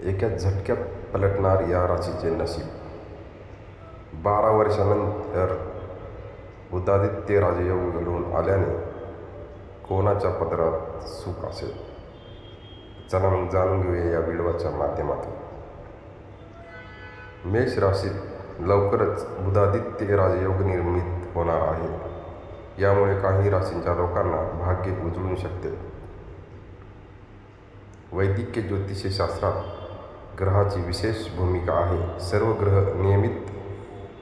एका झटक्यात पलटणार या राशीचे नशीब. 12 वर्षानंतर बुधादित्य राजयोग घडून आल्याने कोणाच्या पदरात सुख असेल? चला मग जाणून घेऊया या व्हिडिओच्या माध्यमातून. मेष राशीत लवकरच बुधादित्य राजयोग निर्मित होणार आहे. यामुळे काही राशींच्या लोकांना भाग्य उजळू शकते. वैदिक ज्योतिषशास्त्रात ग्रहाची विशेष भूमिका आहे. सर्व ग्रह नियमित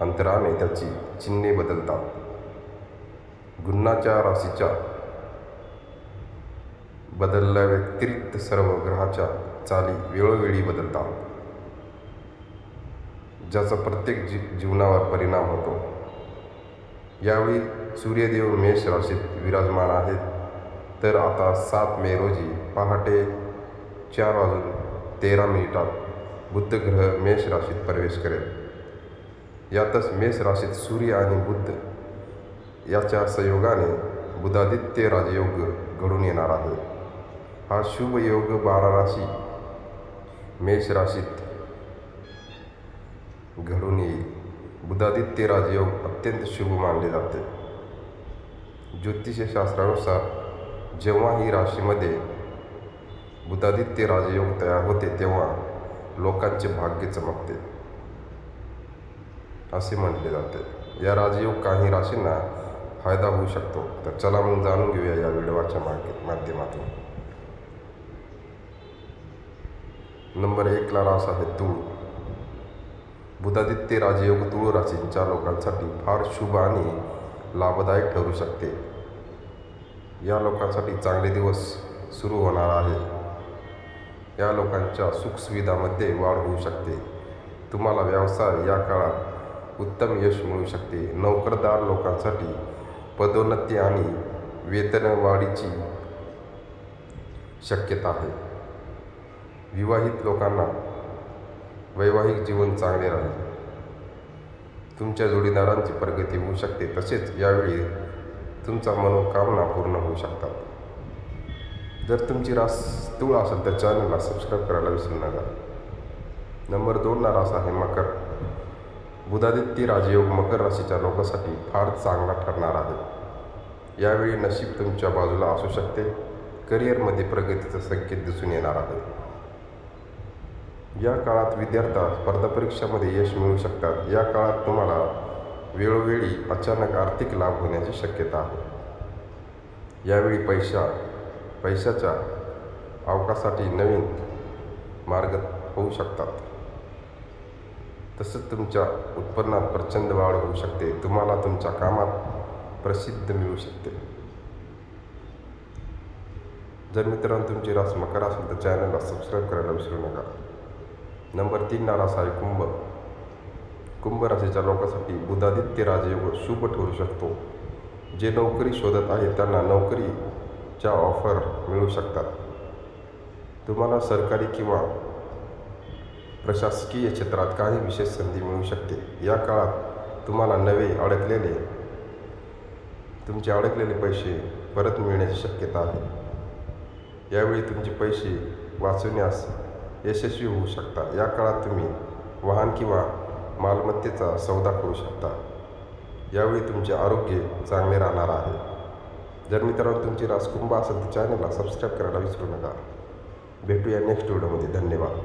अंतराने त्याची चिन्हे बदलतात. गुणाच्या राशीच्या बदलल्या व्यतिरिक्त सर्व ग्रहाच्या चाली वेळोवेळी बदलतात, ज्याचा प्रत्येक जीवनावर परिणाम होतो. यावेळी सूर्यदेव मेष राशीत विराजमान आहेत. तर आता 7 मे रोजी पहाटे 4:13 बुध ग्रह मेष राशीत प्रवेश करेल. यातच मेष राशीत सूर्य आणि बुध याच्या संयोगाने बुधादित्य राजयोग घडून येणार आहे. हा शुभ योग 12 राशी मेष राशीत घडून येईल. बुधादित्य राजयोग अत्यंत शुभ मानले जाते. ज्योतिषशास्त्रानुसार जेव्हा ही राशीमध्ये बुधादित्य राजयोग तयार होते तेव्हा लोकांचे भाग्य चमकते असे म्हटले जाते. या राजयोग काही राशींना फायदा होऊ शकतो. तर चला मग जाणून घेऊया या व्हिडिओच्या माध्यमातून. नंबर 1 ला रास आहे तूळ. बुधादित्य राजयोग तूळ राशींच्या लोकांसाठी फार शुभ आणि लाभदायक ठरू शकते. या लोकांसाठी चांगले दिवस सुरू होणार आहे. या लोकांच्या सुखसुविधामध्ये वाढ होऊ शकते. तुम्हाला व्यवसाय या काळात उत्तम यश मिळू शकते. नोकरदार लोकांसाठी पदोन्नती आणि वेतनवाढीची शक्यता आहे. विवाहित लोकांना वैवाहिक जीवन चांगले राहील. तुमच्या जोडीदारांची प्रगती होऊ शकते. तसेच यावेळी तुमच्या मनोकामना पूर्ण होऊ शकतात. जर तुमची रास तूळ असेल तर चॅनलला सबस्क्राईब करायला विसरू नका. नंबर 2 ला रास आहे मकर. बुधादित्य राजयोग मकर राशीच्या लोकांसाठी फार चांगला ठरणार आहे. यावेळी नशीब तुमच्या बाजूला असू शकते. करिअरमध्ये प्रगतीचे संकेत दिसून येणार आहे. या काळात विद्यार्थ्यांना स्पर्धा परीक्षांमध्ये यश मिळू शकतात. या काळात तुम्हाला वेळोवेळी अचानक आर्थिक लाभ होण्याची शक्यता आहे. यावेळी पैशाच्या अवकाशासाठी नवीन मार्ग होऊ शकतात. तसंच तुमच्या उत्पन्नात प्रचंड वाढ होऊ शकते. तुम्हाला तुमच्या कामात प्रसिद्धी मिळू शकते. जर मित्रांनो तुमची रास मकर असेल तर चॅनलला सबस्क्राईब करायला विसरू नका. नंबर 3 ला रास आहे कुंभ. कुंभ राशीच्या लोकांसाठी बुधादित्य राजयोग शुभ ठरू शकतो. जे नोकरी शोधत आहेत त्यांना नोकरीच्या ऑफर मिळू शकतात. तुम्हाला सरकारी किंवा प्रशासकीय क्षेत्रात काही विशेष संधी मिळू शकते. या काळात तुम्हाला तुमचे अडकलेले पैसे परत मिळण्याची शक्यता आहे. यावेळी तुमचे पैसे वाचवण्यास यशस्वी होऊ शकता. या काळात तुम्ही वाहन किंवा मालमत्तेचा सौदा करू शकता. यावेळी तुमचे आरोग्य चांगले राहणार आहे. जर मित्रांनो तुमची रास कुंभ असेल तर चॅनलला सबस्क्राईब करायला विसरू नका. भेटूया नेक्स्ट व्हिडिओमध्ये. धन्यवाद.